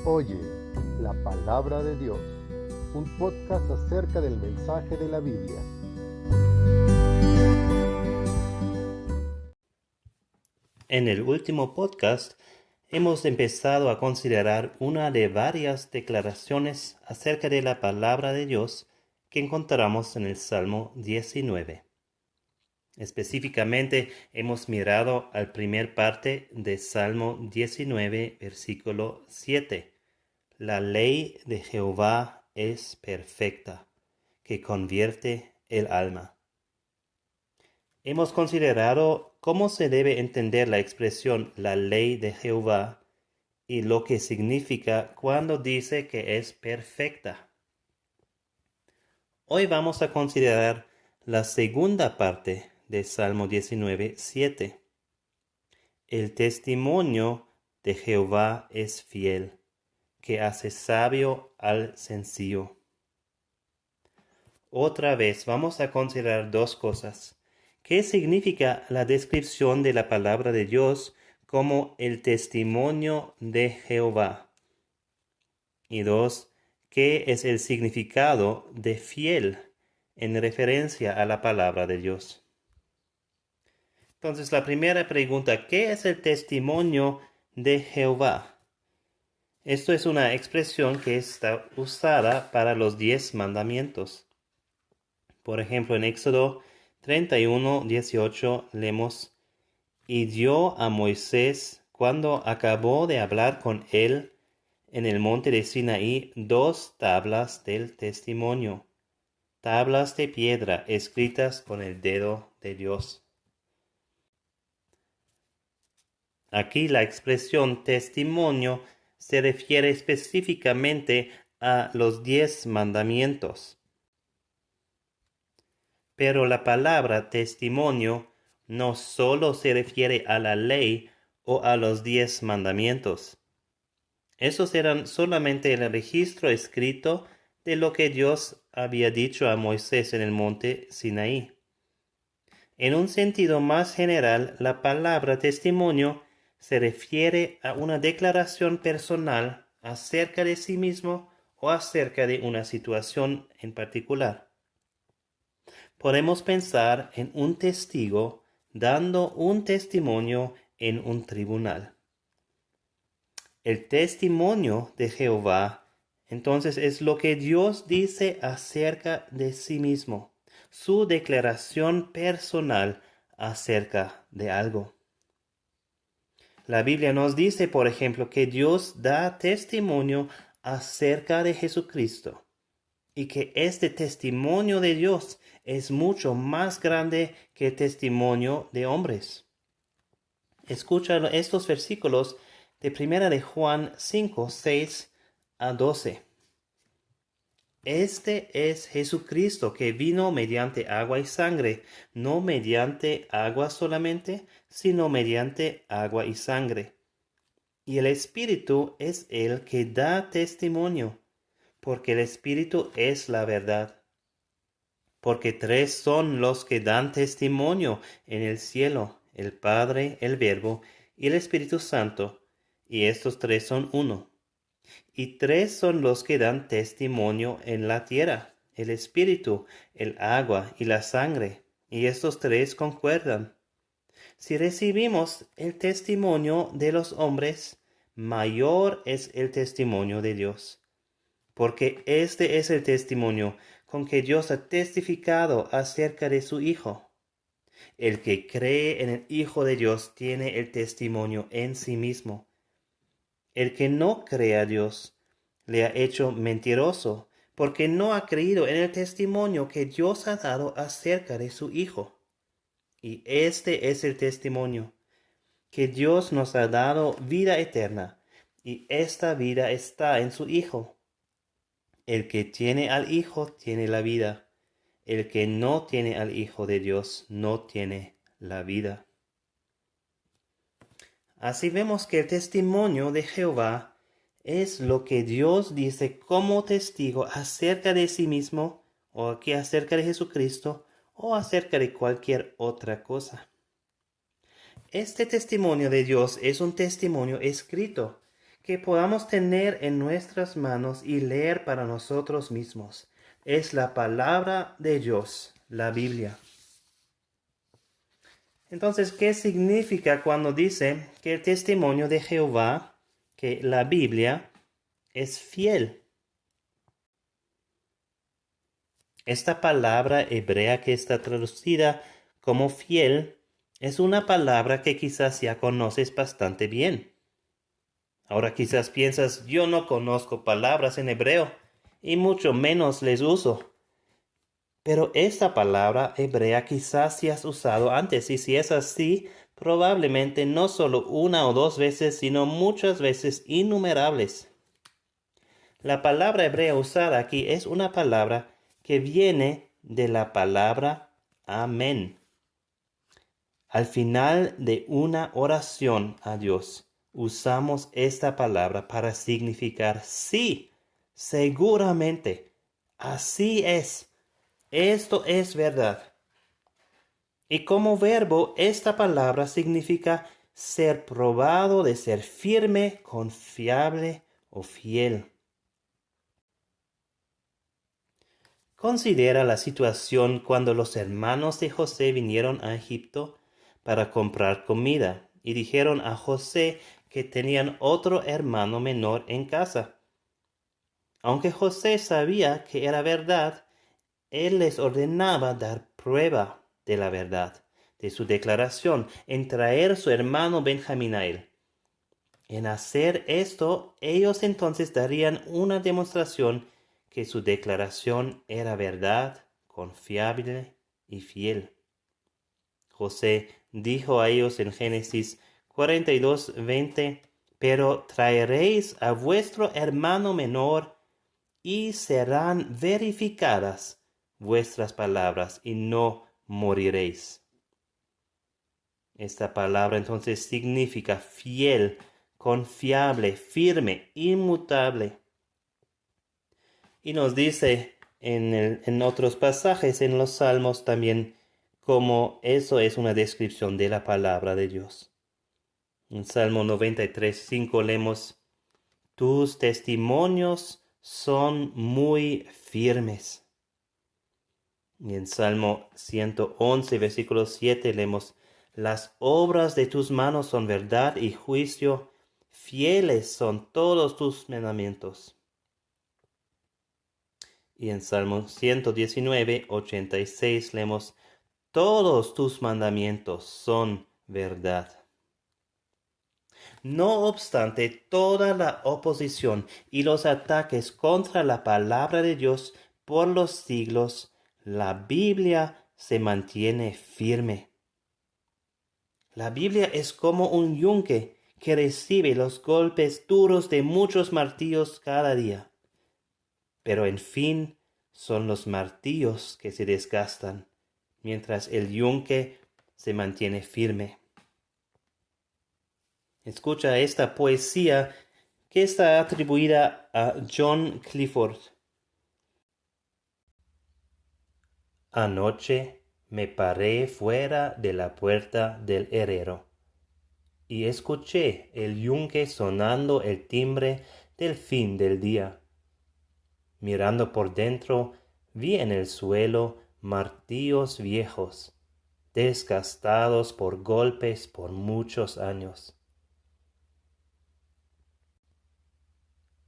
Oye, la palabra de Dios, un podcast acerca del mensaje de la Biblia. En el último podcast hemos empezado a considerar una de varias declaraciones acerca de la palabra de Dios que encontramos en el Salmo 19. Específicamente hemos mirado al primer parte de Salmo 19, versículo 7. La ley de Jehová es perfecta, que convierte el alma. Hemos considerado cómo se debe entender la expresión la ley de Jehová y lo que significa cuando dice que es perfecta. Hoy vamos a considerar la segunda parte de Salmo 19, 7. El testimonio de Jehová es fiel, que hace sabio al sencillo. Otra vez vamos a considerar dos cosas. ¿Qué significa la descripción de la palabra de Dios como el testimonio de Jehová? Y dos, ¿qué es el significado de fiel en referencia a la palabra de Dios? Entonces, la primera pregunta, ¿qué es el testimonio de Jehová? Esto es una expresión que está usada para los 10 mandamientos. Por ejemplo, en Éxodo 31, 18 leemos: Y dio a Moisés, cuando acabó de hablar con él en el monte de Sinaí, 2 tablas del testimonio, tablas de piedra escritas con el dedo de Dios. Aquí la expresión testimonio se refiere específicamente a los 10 mandamientos. Pero la palabra testimonio no solo se refiere a la ley o a los 10 mandamientos. Esos eran solamente el registro escrito de lo que Dios había dicho a Moisés en el monte Sinaí. En un sentido más general, la palabra testimonio se refiere a una declaración personal acerca de sí mismo o acerca de una situación en particular. Podemos pensar en un testigo dando un testimonio en un tribunal. El testimonio de Jehová, entonces, es lo que Dios dice acerca de sí mismo, su declaración personal acerca de algo. La Biblia nos dice, por ejemplo, que Dios da testimonio acerca de Jesucristo y que este testimonio de Dios es mucho más grande que el testimonio de hombres. Escucha estos versículos de 1 de Juan 5, 6 a 12. Este es Jesucristo que vino mediante agua y sangre, no mediante agua solamente, sino mediante agua y sangre. Y el Espíritu es el que da testimonio, porque el Espíritu es la verdad. Porque 3 son los que dan testimonio en el cielo, el Padre, el Verbo y el Espíritu Santo, y estos 3 son uno. Y 3 son los que dan testimonio en la tierra, el Espíritu, el agua y la sangre, y estos 3 concuerdan. Si recibimos el testimonio de los hombres, mayor es el testimonio de Dios. Porque este es el testimonio con que Dios ha testificado acerca de su Hijo. El que cree en el Hijo de Dios tiene el testimonio en sí mismo. El que no cree a Dios le ha hecho mentiroso, porque no ha creído en el testimonio que Dios ha dado acerca de su Hijo. Y este es el testimonio, que Dios nos ha dado vida eterna, y esta vida está en su Hijo. El que tiene al Hijo tiene la vida. El que no tiene al Hijo de Dios no tiene la vida. Así vemos que el testimonio de Jehová es lo que Dios dice como testigo acerca de sí mismo, o aquí acerca de Jesucristo, o acerca de cualquier otra cosa. Este testimonio de Dios es un testimonio escrito que podamos tener en nuestras manos y leer para nosotros mismos. Es la palabra de Dios, la Biblia. Entonces, ¿qué significa cuando dice que el testimonio de Jehová, que la Biblia, es fiel? Esta palabra hebrea que está traducida como fiel es una palabra que quizás ya conoces bastante bien. Ahora quizás piensas, yo no conozco palabras en hebreo y mucho menos les uso. Pero esta palabra hebrea quizás sí has usado antes, y si es así, probablemente no solo una o dos veces, sino muchas veces innumerables. La palabra hebrea usada aquí es una palabra que viene de la palabra amén. Al final de una oración a Dios, usamos esta palabra para significar sí, seguramente, así es. Esto es verdad. Y como verbo, esta palabra significa ser probado, de ser firme, confiable o fiel. Considera la situación cuando los hermanos de José vinieron a Egipto para comprar comida y dijeron a José que tenían otro hermano menor en casa. Aunque José sabía que era verdad, él les ordenaba dar prueba de la verdad, de su declaración, en traer su hermano Benjamín a él. En hacer esto, ellos entonces darían una demostración que su declaración era verdad, confiable y fiel. José dijo a ellos en Génesis 42:20, pero traeréis a vuestro hermano menor y serán verificadas vuestras palabras y no moriréis. Esta palabra entonces significa fiel, confiable, firme, inmutable. Y nos dice en otros pasajes en los Salmos también cómo eso es una descripción de la palabra de Dios. En Salmo 93:5 leemos, tus testimonios son muy firmes. Y en Salmo 111, versículo 7 leemos, las obras de tus manos son verdad y juicio, fieles son todos tus mandamientos. Y en Salmo 119:86 leemos, todos tus mandamientos son verdad. No obstante toda la oposición y los ataques contra la palabra de Dios por los siglos, la Biblia se mantiene firme. La Biblia es como un yunque que recibe los golpes duros de muchos martillos cada día. Pero en fin son los martillos que se desgastan, mientras el yunque se mantiene firme. Escucha esta poesía que está atribuida a John Clifford. Anoche me paré fuera de la puerta del herrero y escuché el yunque sonando el timbre del fin del día. Mirando por dentro, vi en el suelo martillos viejos, desgastados por golpes por muchos años.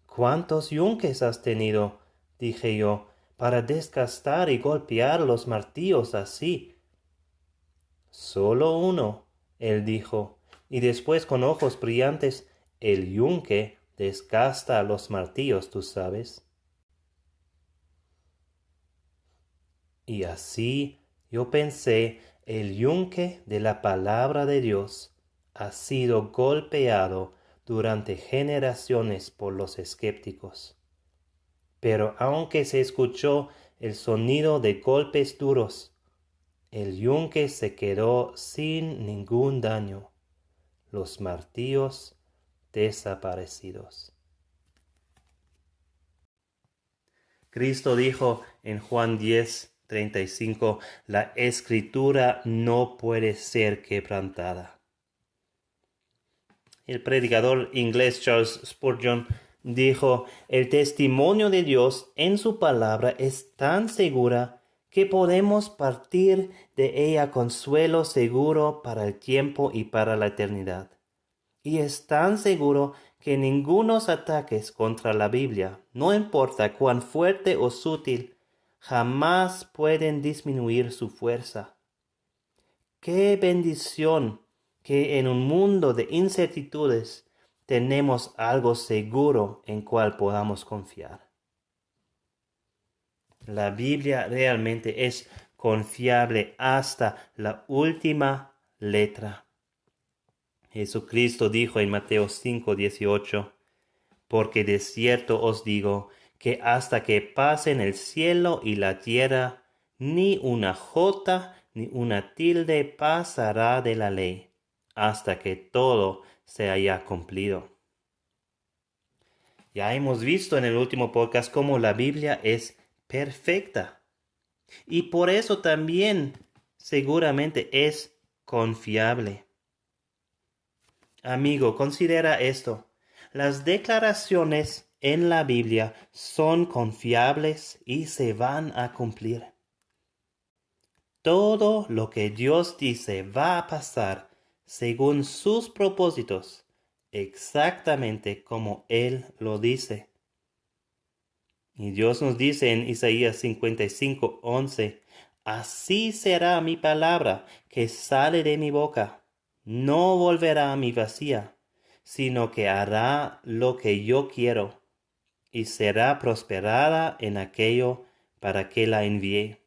¿Cuántos yunques has tenido? Dije yo, para desgastar y golpear los martillos así. Solo uno, él dijo, y después con ojos brillantes, el yunque desgasta los martillos, tú sabes. Y así yo pensé, el yunque de la palabra de Dios ha sido golpeado durante generaciones por los escépticos. Pero aunque se escuchó el sonido de golpes duros, el yunque se quedó sin ningún daño, los martillos desaparecidos. Cristo dijo en Juan 10:35, la escritura no puede ser quebrantada. el predicador inglés Charles Spurgeon dijo: el testimonio de Dios en su palabra es tan segura que podemos partir de ella consuelo seguro para el tiempo y para la eternidad. Y es tan seguro que ningunos ataques contra la Biblia, no importa cuán fuerte o sutil, jamás pueden disminuir su fuerza. ¡Qué bendición que en un mundo de incertitudes tenemos algo seguro en cual podamos confiar! La Biblia realmente es confiable hasta la última letra. Jesucristo dijo en Mateo 5:18, porque de cierto os digo que hasta que pasen el cielo y la tierra, ni una jota ni una tilde pasará de la ley, hasta que todo se haya cumplido. Ya hemos visto en el último podcast cómo la Biblia es perfecta, y por eso también seguramente es confiable. Amigo, considera esto. Las declaraciones en la Biblia son confiables y se van a cumplir. Todo lo que Dios dice va a pasar según sus propósitos, exactamente como Él lo dice. Y Dios nos dice en Isaías 55:11, así será mi palabra que sale de mi boca. No volverá a mí vacía, sino que hará lo que yo quiero, y será prosperada en aquello para que la envié.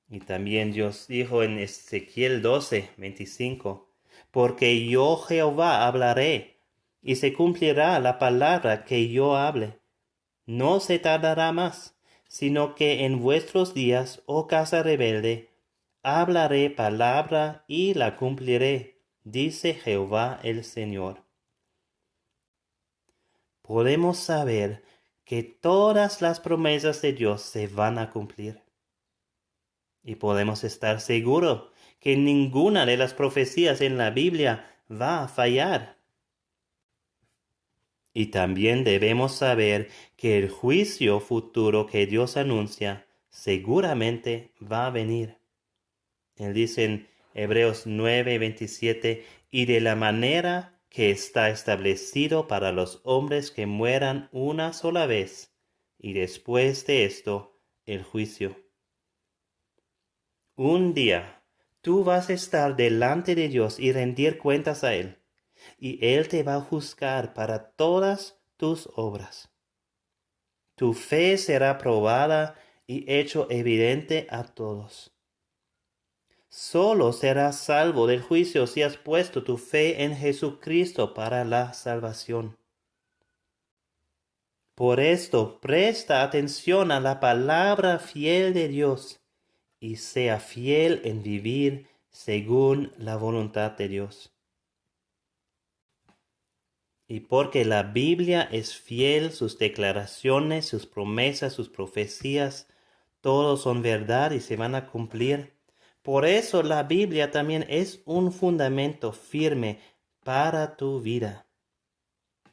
Y también Dios dijo en Ezequiel 12:25, porque yo Jehová hablaré, y se cumplirá la palabra que yo hable. No se tardará más, sino que en vuestros días, oh casa rebelde, hablaré palabra y la cumpliré, dice Jehová el Señor. Podemos saber que todas las promesas de Dios se van a cumplir. Y podemos estar seguros que ninguna de las profecías en la Biblia va a fallar. Y también debemos saber que el juicio futuro que Dios anuncia seguramente va a venir. Él dice en Hebreos 9:27, y de la manera que está establecido para los hombres que mueran una sola vez, y después de esto, el juicio. Un día, tú vas a estar delante de Dios y rendir cuentas a Él, y Él te va a juzgar para todas tus obras. Tu fe será probada y hecho evidente a todos. Solo serás salvo del juicio si has puesto tu fe en Jesucristo para la salvación. Por esto, presta atención a la palabra fiel de Dios y sea fiel en vivir según la voluntad de Dios. Y porque la Biblia es fiel, sus declaraciones, sus promesas, sus profecías, todos son verdad y se van a cumplir. Por eso la Biblia también es un fundamento firme para tu vida.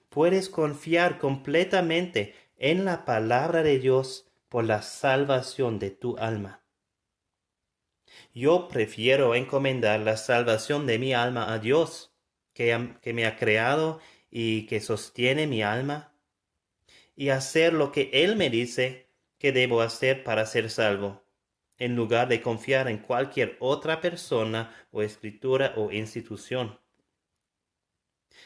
Puedes confiar completamente en la palabra de Dios por la salvación de tu alma. Yo prefiero encomendar la salvación de mi alma a Dios, que me ha creado y que sostiene mi alma, y hacer lo que Él me dice que debo hacer para ser salvo, en lugar de confiar en cualquier otra persona o escritura o institución.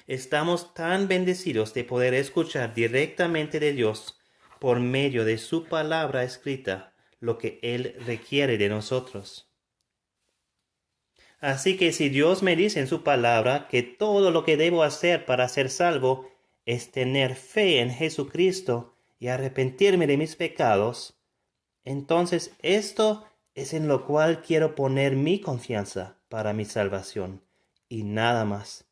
Estamos tan bendecidos de poder escuchar directamente de Dios por medio de su palabra escrita lo que Él requiere de nosotros. Así que si Dios me dice en su palabra que todo lo que debo hacer para ser salvo es tener fe en Jesucristo y arrepentirme de mis pecados, entonces esto es en lo cual quiero poner mi confianza para mi salvación y nada más.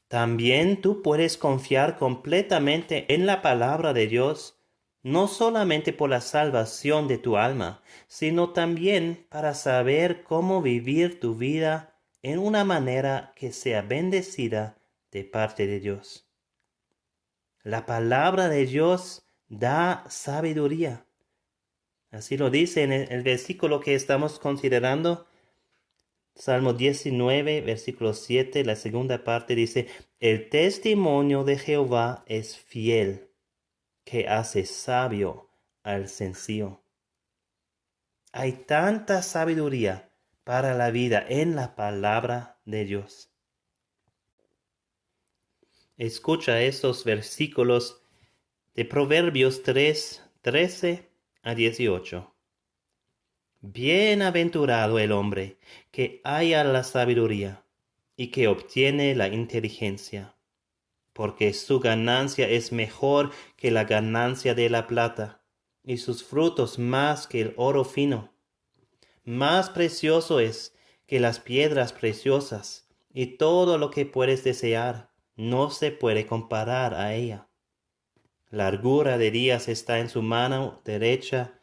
También tú puedes confiar completamente en la palabra de Dios, no solamente por la salvación de tu alma, sino también para saber cómo vivir tu vida en una manera que sea bendecida de parte de Dios. La palabra de Dios da sabiduría. Así lo dice en el versículo que estamos considerando. Salmo 19, versículo 7, la segunda parte dice, el testimonio de Jehová es fiel, que hace sabio al sencillo. Hay tanta sabiduría para la vida en la palabra de Dios. Escucha estos versículos de Proverbios 3, 13 a 18. Bienaventurado el hombre que halla la sabiduría y que obtiene la inteligencia, porque su ganancia es mejor que la ganancia de la plata, y sus frutos más que el oro fino. Más precioso es que las piedras preciosas, y todo lo que puedes desear no se puede comparar a ella. Largura de días está en su mano derecha,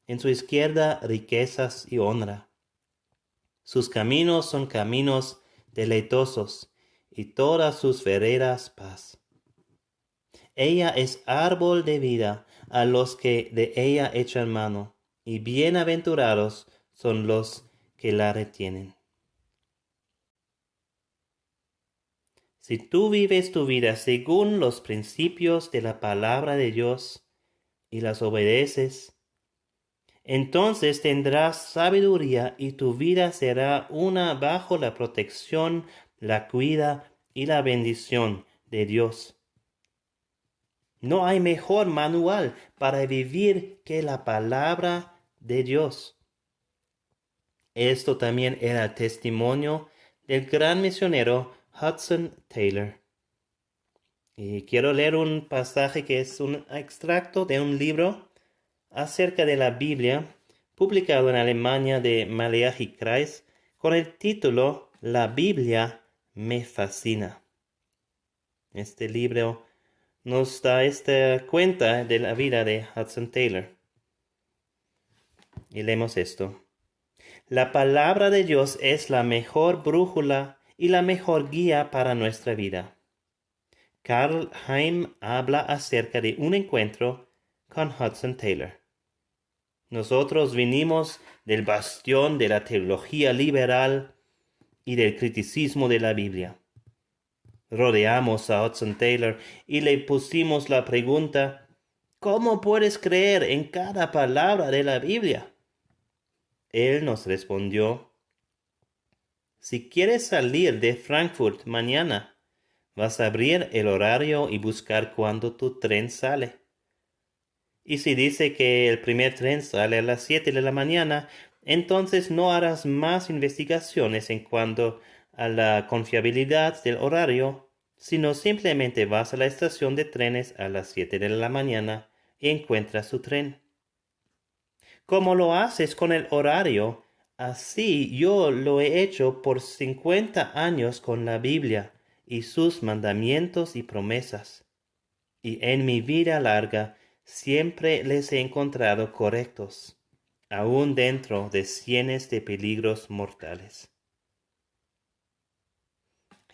en su izquierda riquezas y honra. Sus caminos son caminos deleitosos, y todas sus veredas paz. Ella es árbol de vida a los que de ella echan mano, y bienaventurados son los que la retienen. Si tú vives tu vida según los principios de la palabra de Dios y las obedeces, entonces tendrás sabiduría y tu vida será una bajo la protección, la cuida y la bendición de Dios. No hay mejor manual para vivir que la palabra de Dios. Esto también era el testimonio del gran misionero Hudson Taylor. Y quiero leer un pasaje que es un extracto de un libro acerca de la Biblia, publicado en Alemania de Malachi Kreis, con el título La Biblia me fascina. Este libro nos da esta cuenta de la vida de Hudson Taylor. Y leemos esto. La palabra de Dios es la mejor brújula y la mejor guía para nuestra vida. Karl Heim habla acerca de un encuentro con Hudson Taylor. Nosotros vinimos del bastión de la teología liberal y del criticismo de la Biblia. Rodeamos a Hudson Taylor y le pusimos la pregunta, ¿cómo puedes creer en cada palabra de la Biblia? Él nos respondió, si quieres salir de Frankfurt mañana, vas a abrir el horario y buscar cuándo tu tren sale. Y si dice que el primer tren sale a las 7 de la mañana, entonces no harás más investigaciones en cuanto a la confiabilidad del horario, sino simplemente vas a la estación de trenes a las 7 de la mañana y encuentras tu tren. Como lo haces con el horario, así yo lo he hecho por 50 años con la Biblia y sus mandamientos y promesas. Y en mi vida larga siempre les he encontrado correctos, aun dentro de cienes de peligros mortales.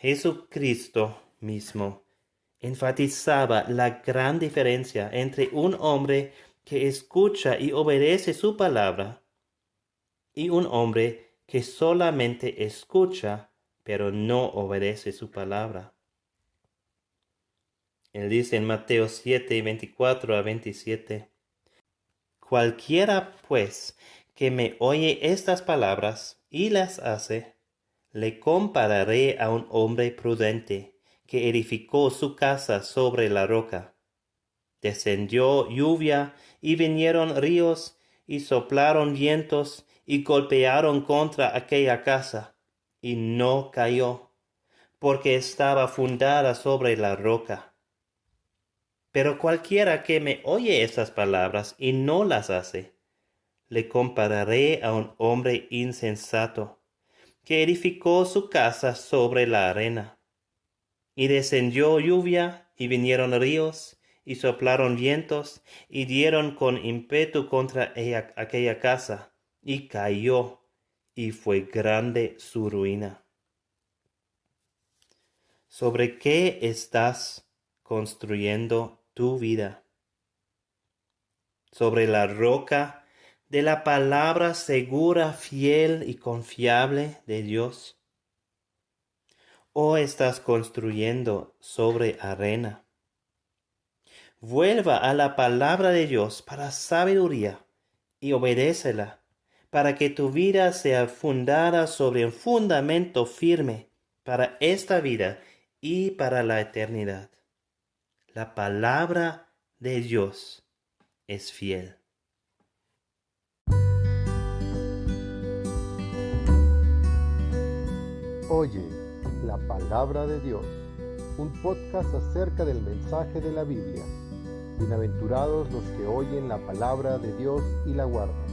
Jesucristo mismo enfatizaba la gran diferencia entre un hombre que escucha y obedece su palabra y un hombre que solamente escucha pero no obedece su palabra. Él dice en Mateo 7, 24 a 27, cualquiera pues que me oye estas palabras y las hace, le compararé a un hombre prudente que edificó su casa sobre la roca. Descendió lluvia y vinieron ríos y soplaron vientos y golpearon contra aquella casa, y no cayó, porque estaba fundada sobre la roca. Pero cualquiera que me oye esas palabras y no las hace, le compararé a un hombre insensato, que edificó su casa sobre la arena. Y descendió lluvia, y vinieron ríos, y soplaron vientos, y dieron con ímpetu contra aquella casa, y cayó, y fue grande su ruina. ¿Sobre qué estás construyendo tu vida? ¿Sobre la roca de la palabra segura, fiel y confiable de Dios? ¿O estás construyendo sobre arena? Vuelva a la palabra de Dios para sabiduría y obedécela, para que tu vida sea fundada sobre un fundamento firme para esta vida y para la eternidad. La palabra de Dios es fiel. Oye, la palabra de Dios, un podcast acerca del mensaje de la Biblia. Bienaventurados los que oyen la palabra de Dios y la guardan.